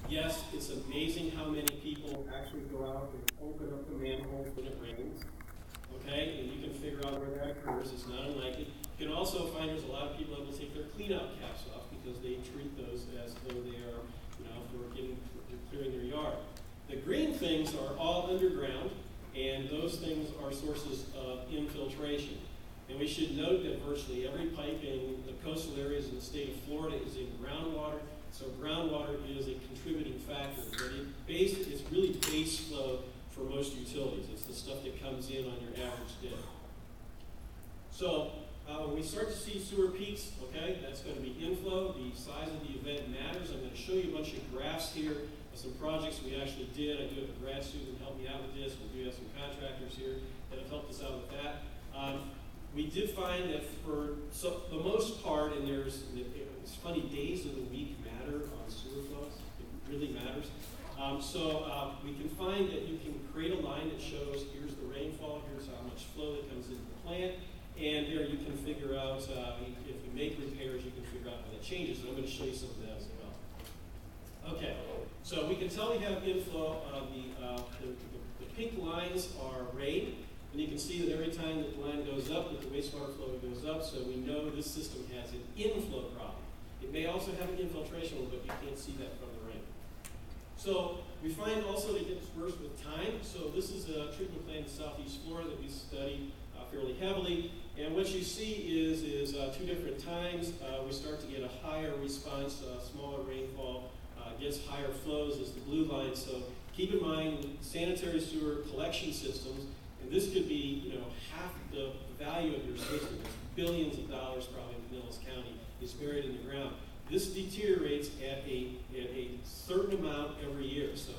Yes, it's amazing how many people actually go out and open up the manhole when it rains. Okay, and you can figure out where that occurs. It's not unlikely. You can also find there's a lot of people that will take their cleanout caps off because they treat those as though they are, for clearing their yard. The green things are all underground, and those things are sources of infiltration. And we should note that virtually every pipe in the coastal areas in the state of Florida is in groundwater. So groundwater is a contributing factor, but it's really base flow for most utilities. It's the stuff that comes in on your average day. So when we start to see sewer peaks, okay, that's going to be inflow. The size of the event matters. I'm going to show you a bunch of graphs here of some projects we actually did. I do have a grad student help me out with this. We do have some contractors here that have helped us out with that. We did find that for the most part, and it's funny, days of the week matter on sewer flows. It really matters. We can find that you can create a line that shows here's the rainfall, here's how much flow that comes into the plant, and there you can figure out, if you make repairs, you can figure out how that changes. And I'm going to show you some of that as well. Okay, so we can tell we have inflow. The pink lines are rain. And you can see that every time that the line goes up, that the wastewater flow goes up, so we know this system has an inflow problem. It may also have an infiltration one, but you can't see that from the rain. So we find also that it gets worse with time. So this is a treatment plant in southeast Florida that we study fairly heavily. And what you see is two different times. We start to get a higher response, smaller rainfall, gets higher flows as the blue line. So keep in mind, sanitary sewer collection systems, and this could be, half the value of your system. It's billions of dollars probably in Pinellas County is buried in the ground. This deteriorates at a certain amount every year. So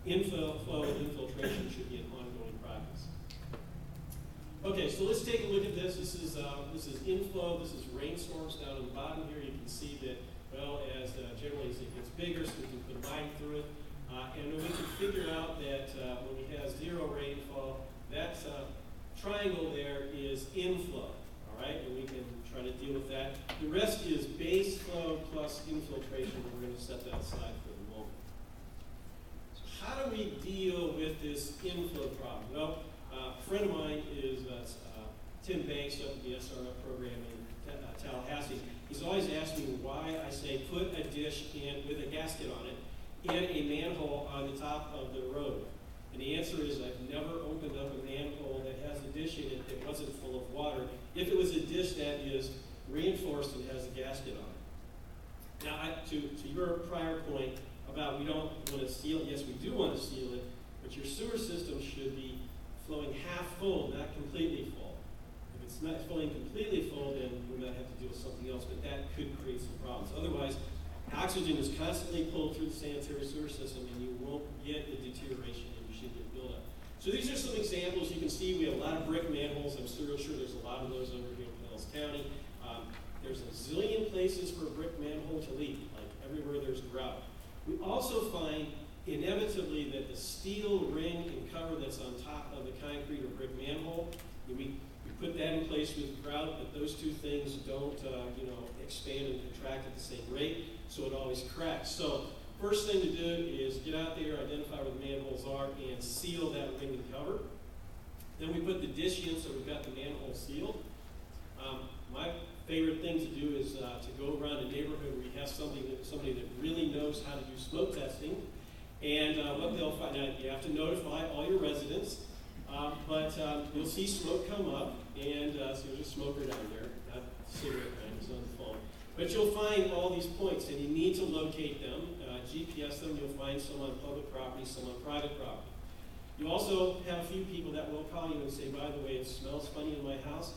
inflow and infiltration should be an ongoing process. Okay, so let's take a look at this. This is inflow. This is rainstorms down on the bottom here. You can see that, as generally as it gets bigger, so we can put a line through it. And we can figure out that when we have zero rainfall, that triangle there is inflow, all right? And we can try to deal with that. The rest is base flow plus infiltration, and we're going to set that aside for the moment. So how do we deal with this inflow problem? Well, a friend of mine is Tim Banks up at the SRF program in Tallahassee. He's always asked me why I say put a dish in with a gasket on it in a manhole on the top of the road. And the answer is I've never opened up a manhole that has a dish in it that wasn't full of water, if it was a dish that is reinforced and has a gasket on it. Now, to your prior point about we don't want to seal it, yes, we do want to seal it, but your sewer system should be flowing half full, not completely full. If it's not flowing completely full, then we might have to deal with something else, but that could create some problems. Otherwise, oxygen is constantly pulled through the sanitary sewer system, and you won't get a deterioration, and you should get buildup. So these are some examples. You can see we have a lot of brick manholes. I'm sure there's a lot of those over here in Pinellas County. There's a zillion places for a brick manhole to leak, like everywhere there's grout. We also find, inevitably, that the steel ring and cover that's on top of the concrete or brick manhole, we put that in place with grout, but those two things don't, expand and contract at the same rate, so it always cracks. So first thing to do is get out there, identify where the manholes are, and seal that ring and cover. Then we put the dish in, so we've got the manhole sealed. My favorite thing to do is to go around a neighborhood where you have somebody that really knows how to do smoke testing. And what they'll find out, you have to notify all your residents, but you'll see smoke come up, and so there's a smoker down there, not a cigarette kind, it's on the phone. But you'll find all these points, and you need to locate them, GPS them. You'll find some on public property, some on private property. You also have a few people that will call you and say, by the way, it smells funny in my house.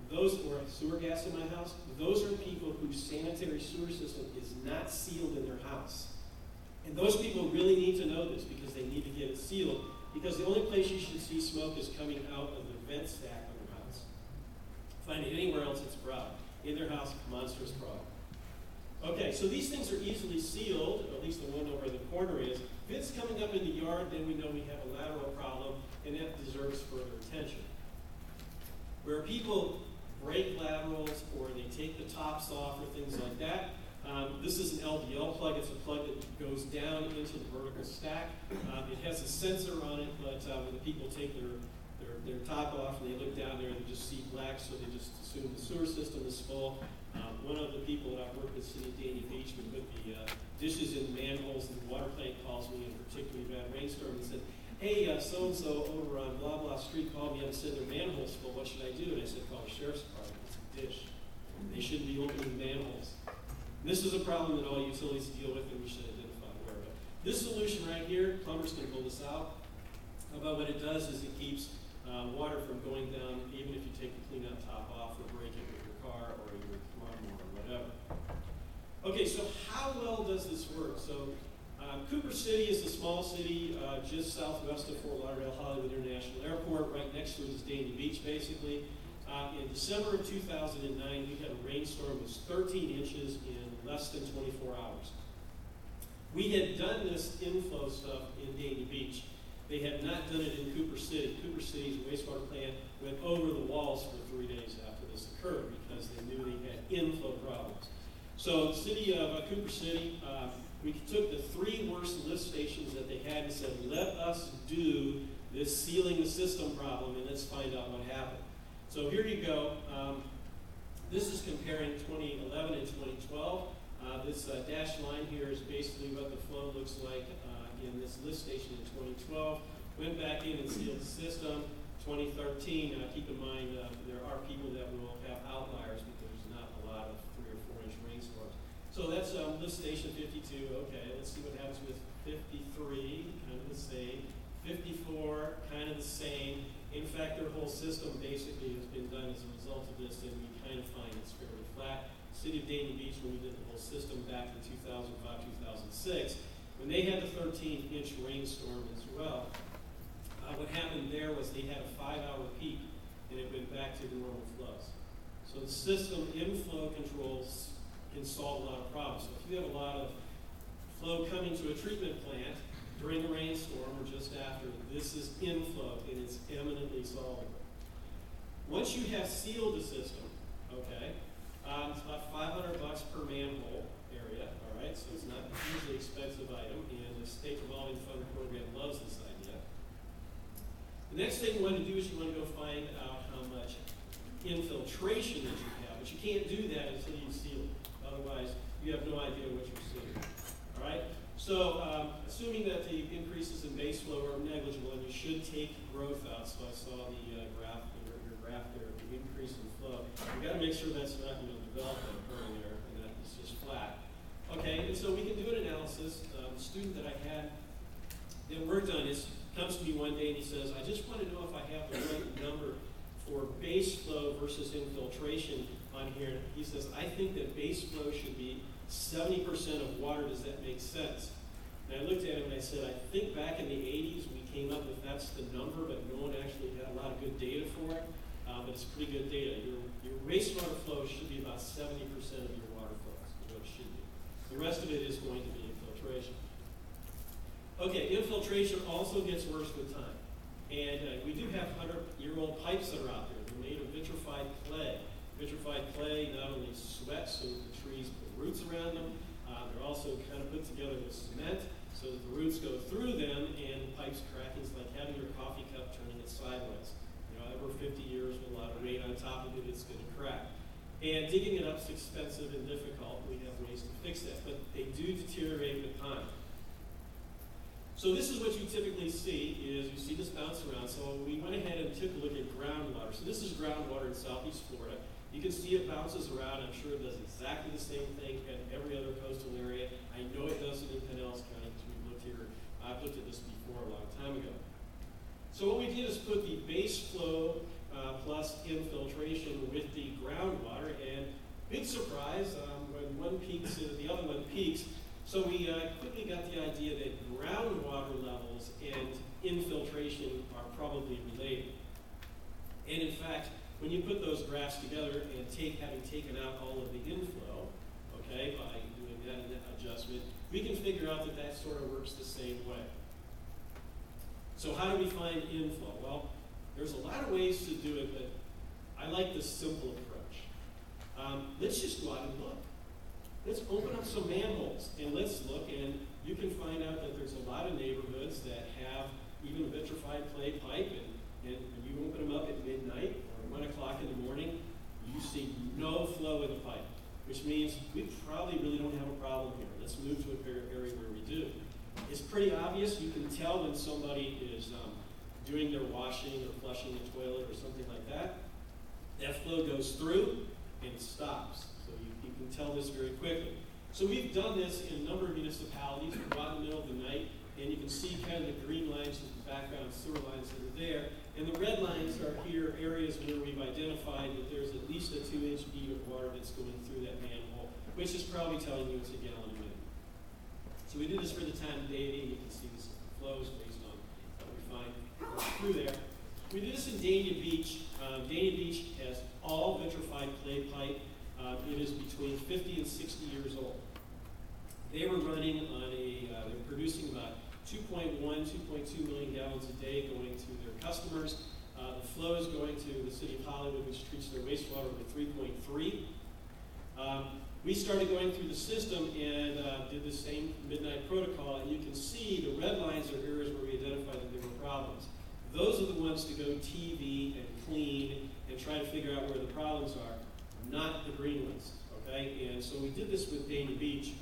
Those, or sewer gas in my house, those are people whose sanitary sewer system is not sealed in their house. And those people really need to know this because they need to get it sealed, because the only place you should see smoke is coming out of the vent stack of their house. Find it anywhere else, it's a problem. In their house, monstrous problem. Okay, so these things are easily sealed, or at least the one over in the corner is. If it's coming up in the yard, then we know we have a lateral problem, and that deserves further attention. Where people break laterals or they take the tops off or things like that, this is an LDL plug. It's a plug that goes goes down into the vertical stack. It has a sensor on it, but when the people take their top off and they look down there, they just see black, so they just assume the sewer system is full. One of the people that I work with, City of Delgn Beach, would put the dishes in manholes, and the water plant calls me in a particularly bad rainstorm and said, "Hey, so-and-so over on blah blah street called me up and said their manhole's full. What should I do?" And I said, "Call the sheriff's department. It's a dish. They shouldn't be opening manholes." And this is a problem that all utilities deal with, and we should identify where. But this solution right here, plumbers can pull this out. But what it does is it keeps water from going down, even if you take the clean out top off or break it with your car or your lawnmower or whatever. Okay, so how well does this work? So Cooper City is a small city just southwest of Fort Lauderdale Hollywood International Airport. Right next to it is Delgn Beach, basically. In December of 2009, we had a rainstorm that was 13 inches in less than 24 hours. We had done this inflow stuff in Delgn Beach. They had not done it in Cooper City. Cooper City's wastewater plant went over the walls for 3 days after this occurred because they knew they had inflow problems. So the city of Cooper City, we took the 3 worst lift stations that they had and said, let us do this sealing the system problem and let's find out what happened. So here you go. This is comparing 2011 and 2012. This dashed line here is basically what the flow looks like in this lift station in 2012. Went back in and sealed the system. 2013, keep in mind there are people that will have outliers because there's not a lot of 3 or 4 inch rainstorms. So that's lift station 52. Okay, let's see what happens with 53, kind of the same. 54, kind of the same. In fact, their whole system basically has been done as a result of this, and we kind of find it's fairly flat. City of Delgn Beach, when we did the whole system back in 2005, 2006, when they had the 13-inch rainstorm as well, what happened there was they had a 5-hour peak, and it went back to the normal flows. So the system inflow controls can solve a lot of problems. So if you have a lot of flow coming to a treatment plant during a rainstorm or just after, this is inflow, and it's eminently solvable. Once you have sealed the system, okay, it's about $500 per manhole area, all right, so it's not a hugely expensive item, and the State Revolving Fund program loves this idea. The next thing you want to do is you want to go find out how much infiltration that you have, but you can't do that until you seal it. Otherwise, you have no idea what you're seeing, all right? So, assuming that the increases in base flow are negligible, and you should take growth out, so I saw the graph, your graph there, the increase in flow. You've got to make sure that's not going to develop occurring there, and that it's just flat. Okay, and so we can do an analysis. The student that I had that worked on this comes to me one day and he says, I just want to know if I have the right number for base flow versus infiltration on here. He says, I think that base flow should be 70% of water. Does that make sense? And I looked at him and I said, I think back in the 80s we came up with that's the number, but no one actually had a lot of good data for it. But it's pretty good data. Your wastewater flow should be about 70% of your water flows, is what it should be. The rest of it is going to be infiltration. Okay, infiltration also gets worse with time. And we do have 100-year-old pipes that are out there. They're made of vitrified clay. Vitrified clay not only sweats so that the trees put roots around them, they're also kind of put together with cement so that the roots go through them and the pipes cracking. It's like having your coffee cup turning it sideways. Over 50 years with a lot of rain on top of it, it's going to crack. And digging it up is expensive and difficult. We have ways to fix that, but they do deteriorate with time. So this is what you typically see, is you see this bounce around. So we went ahead and took a look at groundwater. So this is groundwater in southeast Florida. You can see it bounces around. I'm sure it does exactly the same thing in every other coastal area. I know it does it in Pinellas County because we've looked here. I've looked at this before a long time ago. So what we did is put the base flow plus infiltration with the groundwater, and big surprise, when one peaks, the other one peaks. So we quickly got the idea that groundwater levels and infiltration are probably related. And in fact, when you put those graphs together and having taken out all of the inflow, okay, by doing that adjustment, we can figure out that that sort of works the same way. So how do we find inflow? Well, there's a lot of ways to do it, but I like the simple approach. Let's just go out and look. Let's open up some manholes and let's look, and you can pretty obvious. You can tell when somebody is doing their washing or flushing the toilet or something like that. That flow goes through and stops. So you can tell this very quickly. So we've done this in a number of municipalities. We go out in the middle of the night, and you can see kind of the green lines as the background sewer lines that are there. And the red lines are here areas where we've identified that there's at least a 2-inch bead of water that's going through that manhole, which is probably telling you it's a gallon a minute. So we did this for the town of Davie, and you can see this flows based on what we find through there. We did this in Delgn Beach. Delgn Beach has all vitrified clay pipe. It is between 50 and 60 years old. They were running on they're producing about 2.2 million gallons a day going to their customers. The flow is going to the city of Hollywood, which treats their wastewater with 3.3. We started going through the system and did the same midnight protocol, and you can see the red lines are areas where we identified that there were problems. Those are the ones to go TV and clean and try to figure out where the problems are, not the green ones, okay? And so we did this with Delgn Beach.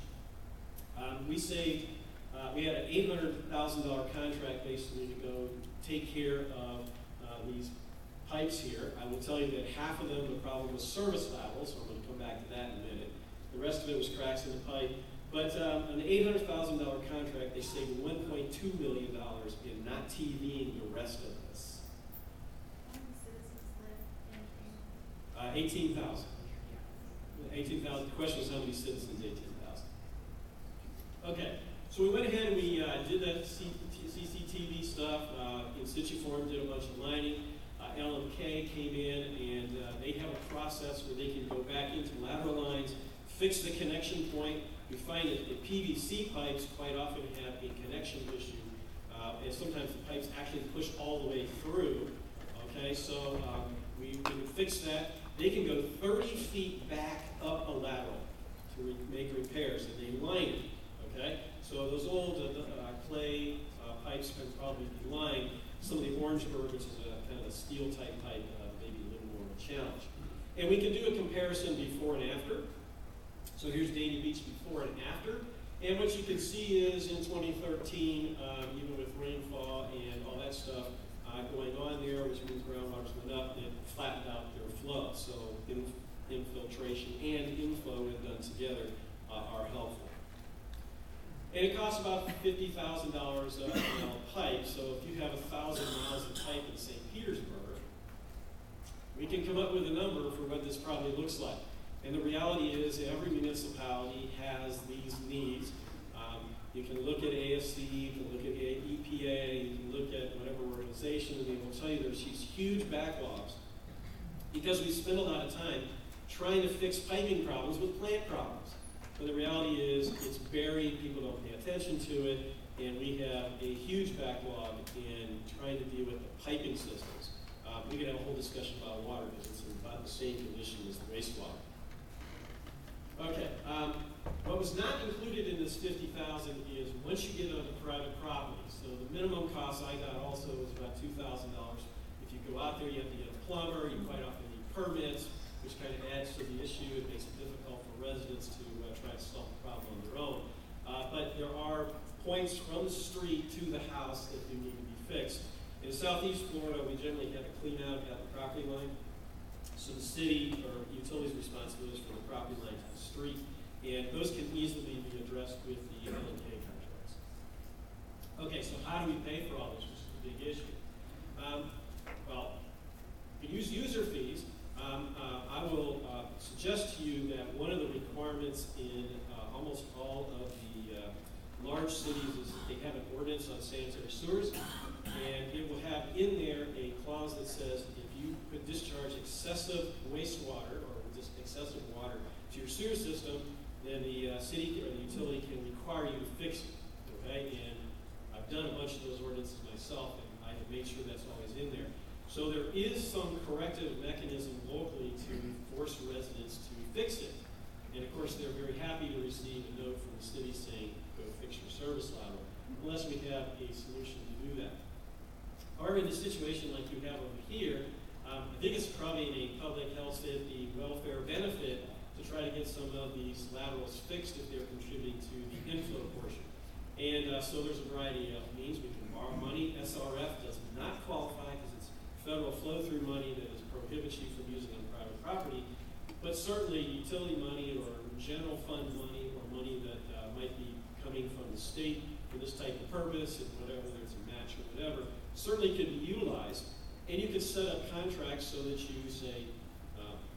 We had an $800,000 contract basically to go take care of these pipes here. I will tell you that half of them, the problem was service laterals, so I'm going to come back to that in a minute. The rest of it was cracks in the pipe. But an $800,000 contract, they saved $1.2 million in not TVing the rest of this. How many citizens live in Kinane? 18,000. 18,000. The question was how many citizens? 18,000. Okay, so we went ahead and we did that CCTV stuff. In situ form, did a bunch of lining. LMK came in and they have a process where they can go back into lateral lines, fix the connection point. We find that the PVC pipes quite often have a connection issue, and sometimes the pipes actually push all the way through. Okay, so we can fix that. They can go 30 feet back up a lateral to make repairs, and they line it. Okay, so those old clay pipes can probably be lined. Some of the Orangeburg, which is a kind of a steel type pipe, maybe a little more of a challenge. And we can do a comparison before and after. So here's Delgn Beach before and after. And what you can see is in 2013, even with rainfall and all that stuff going on there, which means groundwaters went up, it flattened out their flow. So infiltration and inflow, when done together, are helpful. And it costs about $50,000 a pipe. So if you have 1,000 miles of pipe in St. Petersburg, we can come up with a number for what this probably looks like. And the reality is every municipality has these needs. You can look at ASC, you can look at EPA, you can look at whatever organization, and they will tell you there's these huge backlogs because we spend a lot of time trying to fix piping problems with plant problems. But the reality is it's buried, people don't pay attention to it, and we have a huge backlog in trying to deal with the piping systems. We could have a whole discussion about water because it's in about the same condition as the wastewater. Okay, what was not included in this $50,000 is once you get onto private property. So the minimum cost I got also was about $2,000. If you go out there, you have to get a plumber, you quite often need permits, which kind of adds to the issue. It makes it difficult for residents to try to solve the problem on their own. But there are points from the street to the house that do need to be fixed. In Southeast Florida, we generally have to clean out at the property line. So the city or utilities responsibilities for the property line to the street, and those can easily be addressed with the LMK contracts. Okay, so how do we pay for all this, which is a big issue? Well, we use user fees. I will suggest to you that one of the requirements in almost all of the large cities is that they have an ordinance on sanitary sewers, and it will have in there a clause that says if you could discharge excessive wastewater or just excessive water to your sewer system, then the city or the utility can require you to fix it. Okay, and I've done a bunch of those ordinances myself, and I have made sure that's always in there. So there is some corrective mechanism locally to force residents to fix it. And of course, they're very happy to receive a note from the city saying, go fix your service lateral, unless we have a solution to do that. However, in a situation like you have over here, I think it's probably a public health, safety, welfare benefit to try to get some of these laterals fixed if they're contributing to the inflow portion. And so there's a variety of means. We can borrow money. SRF does not qualify because it's federal flow-through money that prohibits you from using on private property. But certainly utility money or general fund money or money that might be coming from the state for this type of purpose and whatever, there's a match or whatever, certainly could be utilized. And you could set up contracts so that you say,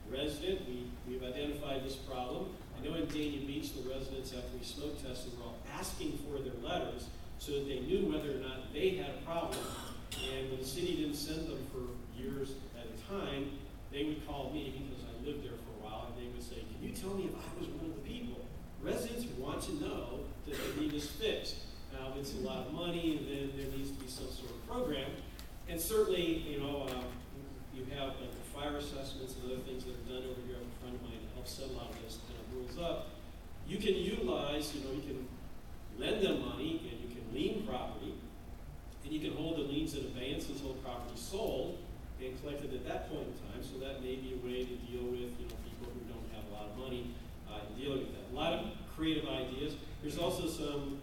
resident, we've identified this problem. I know in Dania Beach, the residents, after we smoke tested, were all asking for their letters so that they knew whether or not they had a problem. And when the city didn't send them for years at a time, they would call me because I lived there for a while, and they would say, can you tell me if I was one of the people? Residents want to know that they need this fixed. Now, if it's a lot of money, then there needs to be some sort of program. And certainly, you have like the fire assessments and other things that are done over here up in front of mine to help set a lot of those kind of rules up. You can utilize, you can lend them money and you can lien property, and you can hold the liens in abeyance until the property is sold and collected at that point in time. So that may be a way to deal with, people who don't have a lot of money in dealing with that. A lot of creative ideas. There's also some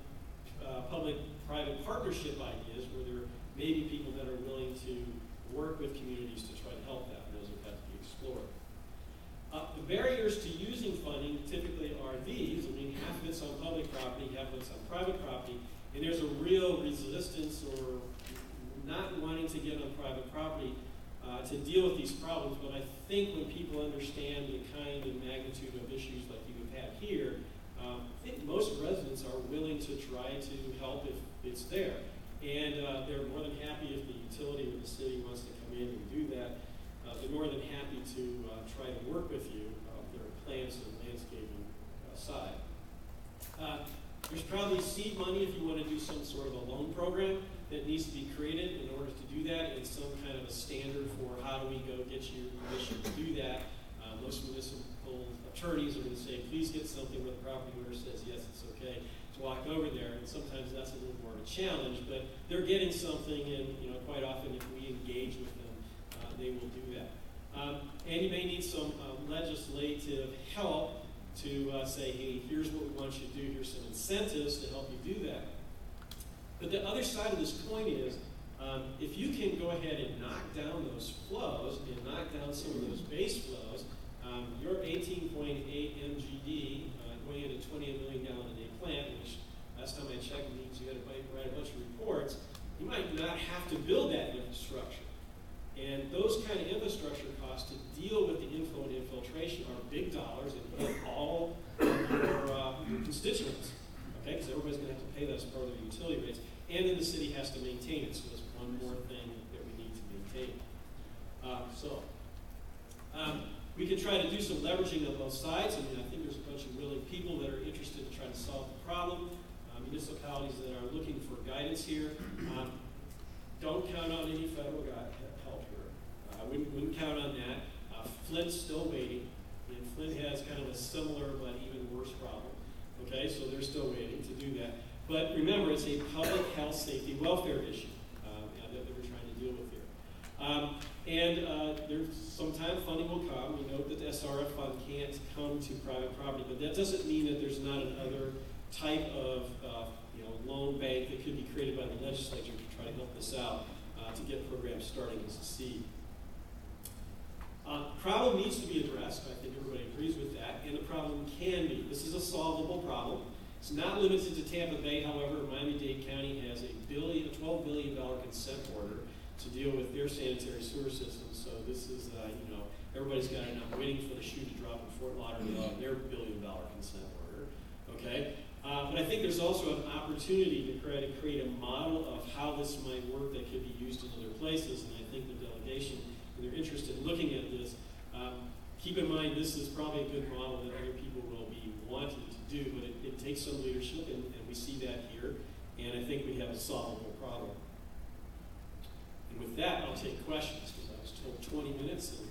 public-private partnership ideas where there may be people that are willing to work with communities to try to help that, and those would have to be explored. The barriers to using funding typically are these. Half of it's on public property, half of it's on private property, and there's a real resistance or not wanting to get on private property to deal with these problems. But I think when people understand the kind and magnitude of issues like you have had here, I think most residents are willing to try to help if it's there. And they're more than happy if the utility or the city wants to come in and do that. They're more than happy to try to work with you. There are plans and landscaping side. There's probably seed money if you want to do some sort of a loan program that needs to be created in order to do that, and some kind of a standard for how do we go get you permission to do that. Most municipal attorneys are going to say, please get something where the property owner says, yes, it's okay to walk over there, and sometimes that's a little more of a challenge, but they're getting something, and quite often if we engage with them, they will do that. And you may need some legislative help to say, hey, here's what we want you to do, here's some incentives to help you do that. But the other side of this coin is, if you can go ahead and knock down those flows and knock down some of those base flows, your 18.8 MGD going into 28 million gallon a day plant, which last time I checked means you got to write a bunch of reports, you might not have to build that infrastructure. And those kind of infrastructure costs to deal with the inflow and infiltration are big dollars and hit all your constituents, okay? Because everybody's going to have to pay that as part of their utility rates. And then the city has to maintain it, so there's one more thing that we need to maintain. We can try to do some leveraging of both sides. I think there's a bunch of willing people that are interested in trying to solve the problem. Municipalities that are looking for guidance here. Don't count on any federal help here. I wouldn't count on that. Flint's still waiting, and Flint has kind of a similar but even worse problem. Okay, so they're still waiting to do that. But remember, it's a public health, safety, welfare issue that we're trying to deal with here. There's sometime funding will come. We know that the SRF fund can't come to private property, but that doesn't mean that there's not another type of loan bank that could be created by the legislature to try to help this out, to get programs starting as a seed. Problem needs to be addressed. I think everybody agrees with that, and the problem can be. This is a solvable problem. It's not limited to Tampa Bay. However, Miami-Dade County has a $12 billion consent order to deal with their sanitary sewer system. So this is, everybody's got enough waiting for the shoe to drop in Fort Lauderdale on their $1 billion consent order. Okay, but I think there's also an opportunity to try to create a model of how this might work that could be used in other places. And I think the delegation, if they're interested in looking at this, keep in mind this is probably a good model that other people will be wanting to do, but it takes some leadership, and we see that here, and I think we have a solvable problem. And with that, I'll take questions, because I was told 20 minutes, and